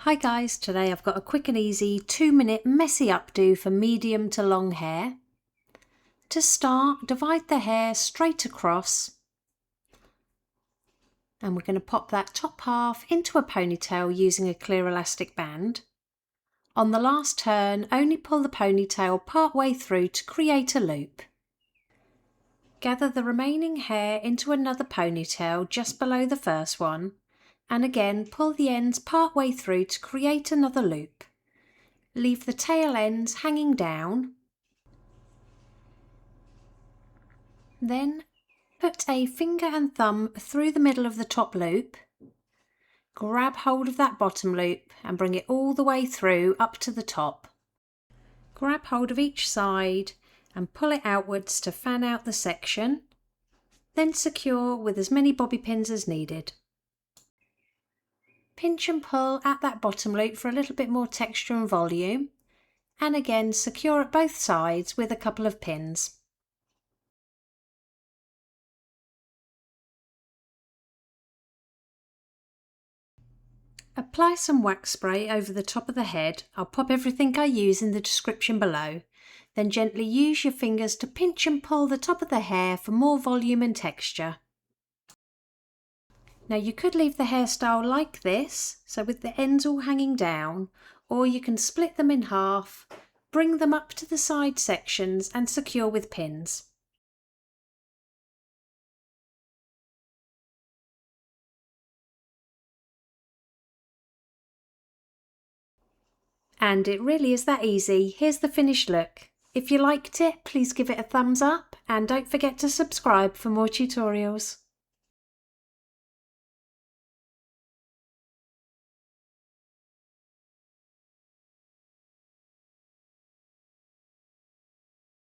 Hi guys, today I've got a quick and easy 2-minute messy updo for medium to long hair. To start, divide the hair straight across and we're going to pop that top half into a ponytail using a clear elastic band. On the last turn, only pull the ponytail part way through to create a loop. Gather the remaining hair into another ponytail just below the first one, and again pull the ends part way through to create another loop. Leave the tail ends hanging down. Then put a finger and thumb through the middle of the top loop. Grab hold of that bottom loop and bring it all the way through up to the top. Grab hold of each side and pull it outwards to fan out the section. Then secure with as many bobby pins as needed. Pinch and pull at that bottom loop for a little bit more texture and volume, and again secure at both sides with a couple of pins. Apply some wax spray over the top of the head. I'll pop everything I use in the description below. Then gently use your fingers to pinch and pull the top of the hair for more volume and texture. Now you could leave the hairstyle like this, so with the ends all hanging down, or you can split them in half, bring them up to the side sections and secure with pins. And it really is that easy. Here's the finished look. If you liked it, please give it a thumbs up and don't forget to subscribe for more tutorials.